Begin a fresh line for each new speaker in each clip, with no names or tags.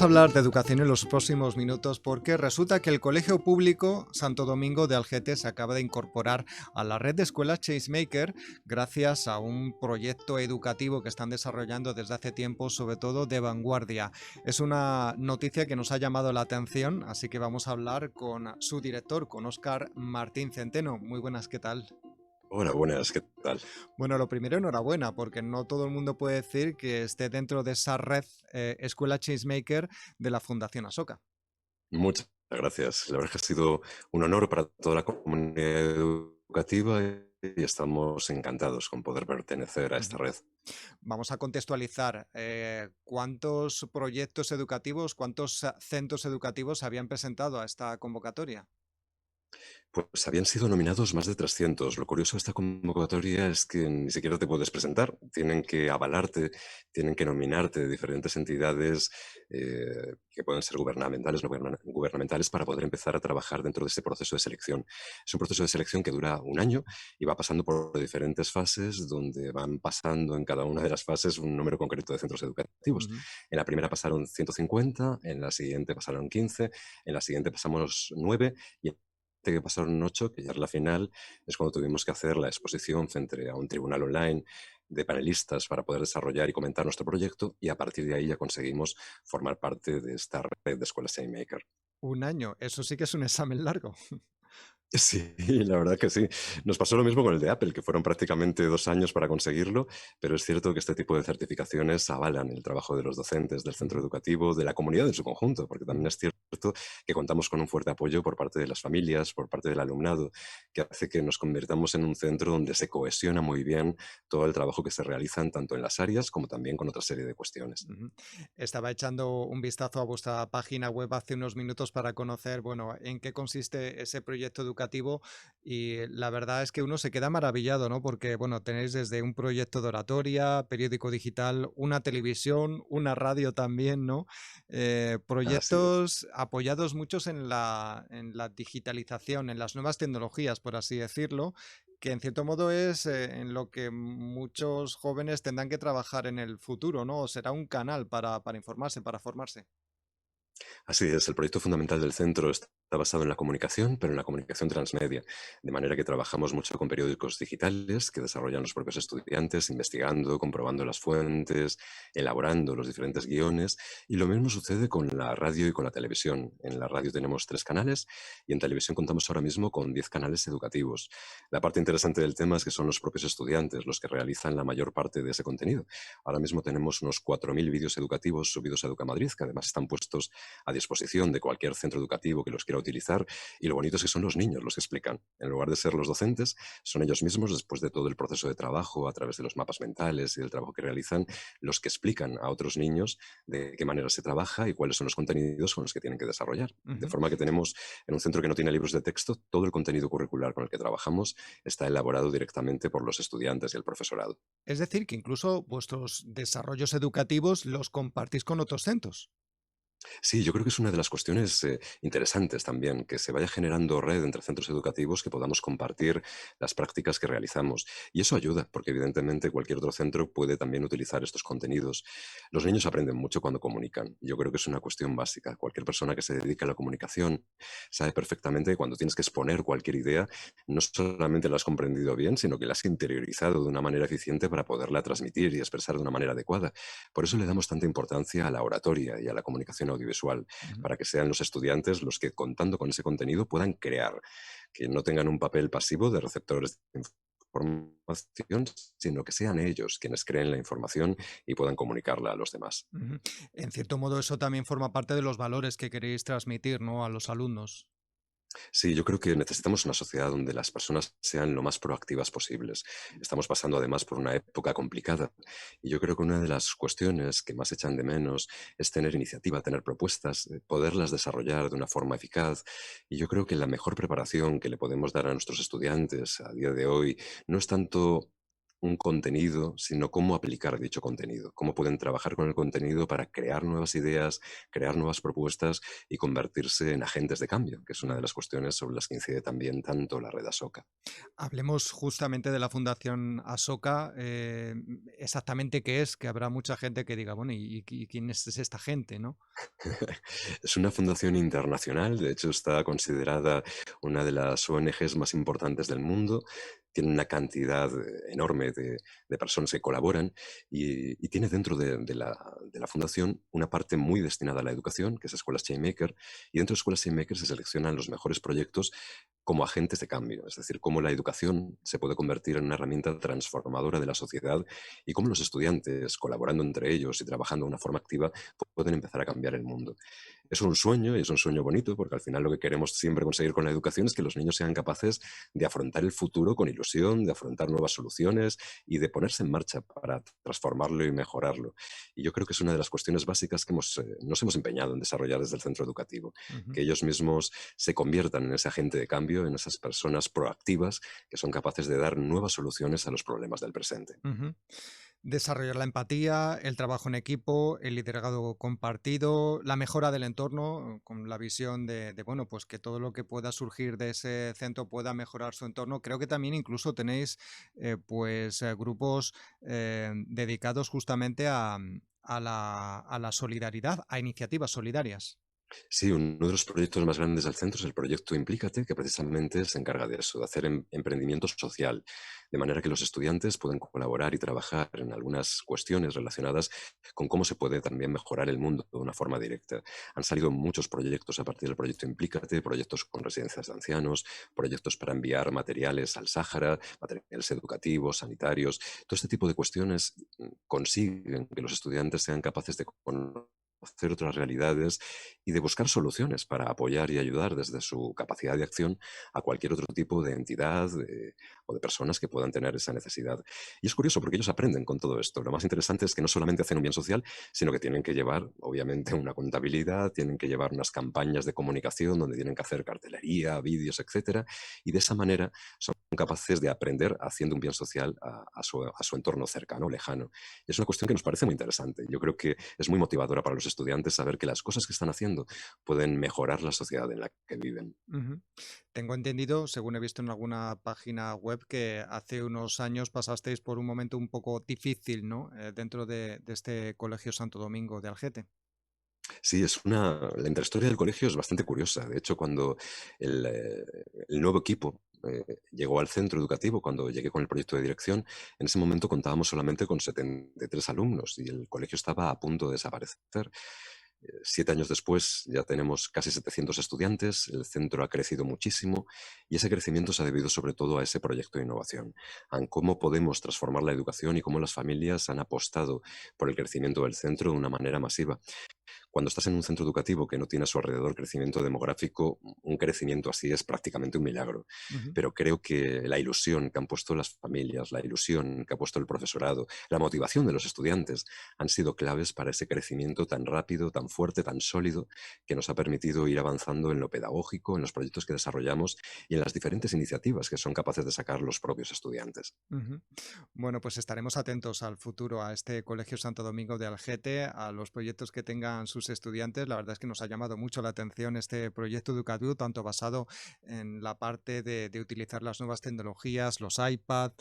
a hablar de educación en los próximos minutos porque resulta que el Colegio Público Santo Domingo de Algete se acaba de incorporar a la red de escuelas Changemaker gracias a un proyecto educativo que están desarrollando desde hace tiempo, sobre todo de vanguardia. Es una noticia que nos ha llamado la atención, así que vamos a hablar con su director, con Óscar Martín Centeno. Muy buenas, ¿qué tal?
Hola, buenas, ¿qué tal?
Bueno, lo primero, enhorabuena, porque no todo el mundo puede decir que esté dentro de esa red Escuela Changemaker de la Fundación Asoka.
Muchas gracias. La verdad es que ha sido un honor para toda la comunidad educativa y estamos encantados con poder pertenecer a esta
Ujú.
red.
Vamos a contextualizar cuántos proyectos educativos, cuántos centros educativos habían presentado a esta convocatoria.
Pues habían sido nominados más de 300. Lo curioso de esta convocatoria es que ni siquiera te puedes presentar. Tienen que avalarte, tienen que nominarte de diferentes entidades que pueden ser gubernamentales, no gubernamentales, para poder empezar a trabajar dentro de este proceso de selección. Es un proceso de selección que dura un año y va pasando por diferentes fases, donde van pasando en cada una de las fases un número concreto de centros educativos.
Ujú.
En la primera pasaron 150, en la siguiente pasaron 15, en la siguiente pasamos 9 y que pasaron 8, que ya es la final, es cuando tuvimos que hacer la exposición frente a un tribunal online de panelistas para poder desarrollar y comentar nuestro proyecto, y a partir de ahí ya conseguimos formar parte de esta red de escuelas SameMaker.
Un año, eso sí que es un examen largo.
Sí, la verdad que sí. Nos pasó lo mismo con el de Apple, que fueron prácticamente 2 años para conseguirlo, pero es cierto que este tipo de certificaciones avalan el trabajo de los docentes, del centro
Ujú,
educativo, de la comunidad en su conjunto, porque también
ujú.
es cierto que contamos con un fuerte apoyo por parte de las familias, por parte del alumnado, que hace que nos convirtamos en un centro donde se cohesiona muy bien todo el trabajo que se realiza tanto en las áreas como también con otra serie de cuestiones.
Ujú. Estaba echando un vistazo a vuestra página web hace unos minutos para conocer, bueno, en qué consiste ese proyecto educativo y la verdad es que uno se queda maravillado, ¿no? Porque, bueno, tenéis desde un proyecto de oratoria, periódico digital, una televisión, una radio también, ¿no?
Así es.
Proyectos apoyados muchos en la digitalización, en las nuevas tecnologías, por así decirlo, que en cierto modo es en lo que muchos jóvenes tendrán que trabajar en el futuro, ¿no? O será un canal para informarse, para formarse.
Así es, el proyecto fundamental del centro está basado en la comunicación, pero en la comunicación transmedia, de manera que trabajamos mucho con periódicos digitales que desarrollan los propios estudiantes, investigando, comprobando las fuentes, elaborando los diferentes guiones, y lo mismo sucede con la radio y con la televisión. En la radio tenemos 3 canales y en televisión contamos ahora mismo con 10 canales educativos. La parte interesante del tema es que son los propios estudiantes los que realizan la mayor parte de ese contenido. Ahora mismo tenemos unos 4.000 vídeos educativos subidos a Educamadrid, que además están puestos a disposición de cualquier centro educativo que los quiera utilizar, y lo bonito es que son los niños los que explican. En lugar de ser los docentes, son ellos mismos, después de todo el proceso de trabajo, a través de los mapas mentales y del trabajo que realizan, los que explican a otros niños de qué manera se trabaja y cuáles son los contenidos con los que tienen que desarrollar. De
Ujú.
forma que tenemos, en un centro que no tiene libros de texto, todo el contenido curricular con el que trabajamos está elaborado directamente por los estudiantes y el profesorado.
Es decir, que incluso vuestros desarrollos educativos los compartís con otros centros.
Sí, yo creo que es una de las cuestiones interesantes también, que se vaya generando red entre centros educativos, que podamos compartir las prácticas que realizamos. Y eso ayuda, porque evidentemente cualquier otro centro puede también utilizar estos contenidos. Los niños aprenden mucho cuando comunican. Yo creo que es una cuestión básica. Cualquier persona que se dedique a la comunicación sabe perfectamente que cuando tienes que exponer cualquier idea, no solamente la has comprendido bien, sino que la has interiorizado de una manera eficiente para poderla transmitir y expresar de una manera adecuada. Por eso le damos tanta importancia a la oratoria y a la comunicación audiovisual,
Ujú.
para que sean los estudiantes los que, contando con ese contenido, puedan crear, que no tengan un papel pasivo de receptores de información, sino que sean ellos quienes creen la información y puedan comunicarla a los demás.
Ujú. En cierto modo, eso también forma parte de los valores que queréis transmitir, ¿no? A los alumnos.
Sí, yo creo que necesitamos una sociedad donde las personas sean lo más proactivas posibles. Estamos pasando además por una época complicada y yo creo que una de las cuestiones que más echan de menos es tener iniciativa, tener propuestas, poderlas desarrollar de una forma eficaz. Y yo creo que la mejor preparación que le podemos dar a nuestros estudiantes a día de hoy no es tanto un contenido, sino cómo aplicar dicho contenido, cómo pueden trabajar con el contenido para crear nuevas ideas, crear nuevas propuestas y convertirse en agentes de cambio, que es una de
Mm.
las cuestiones sobre las que incide también tanto la red Asoka.
Hablemos justamente de la Fundación Asoka, exactamente qué es, que habrá mucha gente que diga, bueno, ¿y quién es esta gente, no?
Es una fundación internacional, de hecho está considerada una de las ONGs más importantes del mundo. Tiene una cantidad enorme de personas que colaboran y tiene dentro de la fundación una parte muy destinada a la educación, que es Escuelas Changemaker, y dentro de Escuelas Changemaker se seleccionan los mejores proyectos como agentes de cambio, es decir, cómo la educación se puede convertir en una herramienta transformadora de la sociedad y cómo los estudiantes, colaborando entre ellos y trabajando de una forma activa, pueden empezar a cambiar el mundo. Es un sueño y es un sueño bonito porque al final lo que queremos siempre conseguir con la educación es que los niños sean capaces de afrontar el futuro con ilusión, de afrontar nuevas soluciones y de ponerse en marcha para transformarlo y mejorarlo. Y yo creo que es una de las cuestiones básicas que nos hemos empeñado en desarrollar desde el centro educativo,
Ujú,
que ellos mismos se conviertan en ese agente de cambio, en esas personas proactivas que son capaces de dar nuevas soluciones a los problemas del presente.
ujú. Desarrollar la empatía, el trabajo en equipo, el liderazgo compartido, la mejora del entorno, con la visión bueno, pues que todo lo que pueda surgir de ese centro pueda mejorar su entorno. Creo que también incluso tenéis grupos dedicados justamente a la solidaridad, a iniciativas solidarias.
Sí, uno de los proyectos más grandes del centro es el proyecto Implícate, que precisamente se encarga de eso, de hacer emprendimiento social, de manera que los estudiantes pueden colaborar y trabajar en algunas cuestiones relacionadas con cómo se puede también mejorar el mundo de una forma directa. Han salido muchos proyectos a partir del proyecto Implícate, proyectos con residencias de ancianos, proyectos para enviar materiales al Sáhara, materiales educativos, sanitarios. Todo este tipo de cuestiones consiguen que los estudiantes sean capaces de conocer otras realidades y de buscar soluciones para apoyar y ayudar desde su capacidad de acción a cualquier otro tipo de entidad o de personas que puedan tener esa necesidad. Y es curioso porque ellos aprenden con todo esto. Lo más interesante es que no solamente hacen un bien social, sino que tienen que llevar, obviamente, una contabilidad, tienen que llevar unas campañas de comunicación donde tienen que hacer cartelería, vídeos, etcétera, y de esa manera son capaces de aprender haciendo un bien social a su entorno cercano, lejano. Y es una cuestión que nos parece muy interesante. Yo creo que es muy motivadora para los estudiantes saber que las cosas que están haciendo pueden mejorar la sociedad en la que viven.
Ujú. Tengo entendido, según he visto en alguna página web, que hace unos años pasasteis por un momento un poco difícil, ¿no? Dentro de este Colegio Santo Domingo de Algete.
Sí, la intrahistoria del colegio es bastante curiosa. De hecho, cuando el, eh, el nuevo equipo llegó al centro educativo, cuando llegué con el proyecto de dirección, en ese momento contábamos solamente con 73 alumnos y el colegio estaba a punto de desaparecer. 7 años después ya tenemos casi 700 estudiantes, el centro ha crecido muchísimo y ese crecimiento se ha debido sobre todo a ese proyecto de innovación, a cómo podemos transformar la educación y cómo las familias han apostado por el crecimiento del centro de una manera masiva. Cuando estás en un centro educativo que no tiene a su alrededor crecimiento demográfico, un crecimiento así es prácticamente un milagro.
Ujú,
Pero creo que la ilusión que han puesto las familias, la ilusión que ha puesto el profesorado, la motivación de los estudiantes han sido claves para ese crecimiento tan rápido, tan fuerte, tan sólido, que nos ha permitido ir avanzando en lo pedagógico, en los proyectos que desarrollamos y en las diferentes iniciativas que son capaces de sacar los propios estudiantes.
ujú. Bueno, pues estaremos atentos al futuro, a este Colegio Santo Domingo de Algete, a los proyectos que tengan sus estudiantes. La verdad es que nos ha llamado mucho la atención este proyecto educativo, tanto basado en la parte de utilizar las nuevas tecnologías, los iPad,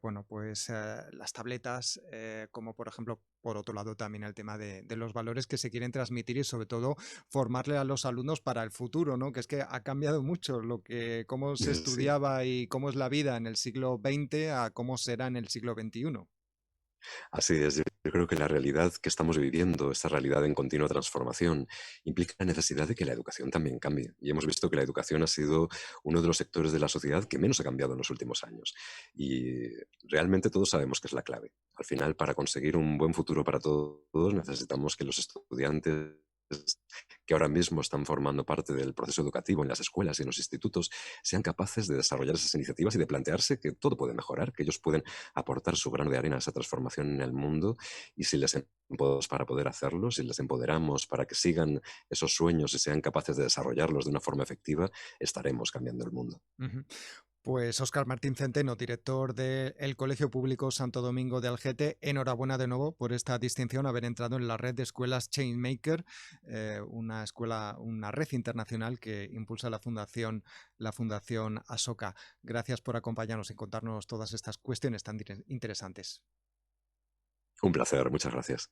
bueno, pues las tabletas, como por ejemplo, por otro lado, también el tema de los valores que se quieren transmitir y sobre todo formarle a los alumnos para el futuro, ¿no? Que es que ha cambiado mucho cómo se
Sí.
estudiaba y cómo es la vida en el siglo XX a cómo será en el siglo XXI.
Así es, yo creo que la realidad que estamos viviendo, esta realidad en continua transformación, implica la necesidad de que la educación también cambie. Y hemos visto que la educación ha sido uno de los sectores de la sociedad que menos ha cambiado en los últimos años. Y realmente todos sabemos que es la clave. Al final, para conseguir un buen futuro para todos, necesitamos que los estudiantes que ahora mismo están formando parte del proceso educativo en las escuelas y en los institutos sean capaces de desarrollar esas iniciativas y de plantearse que todo puede mejorar, que ellos pueden aportar su grano de arena a esa transformación en el mundo y si les empoderamos para poder hacerlo, si les empoderamos para que sigan esos sueños y sean capaces de desarrollarlos de una forma efectiva, estaremos cambiando el mundo.
Ujú. Pues Óscar Martín Centeno, director del Colegio Público Santo Domingo de Algete, enhorabuena de nuevo por esta distinción, haber entrado en la red de escuelas Changemaker, una red internacional que impulsa la Fundación Asoka. Gracias por acompañarnos y contarnos todas estas cuestiones tan interesantes.
Un placer, muchas gracias.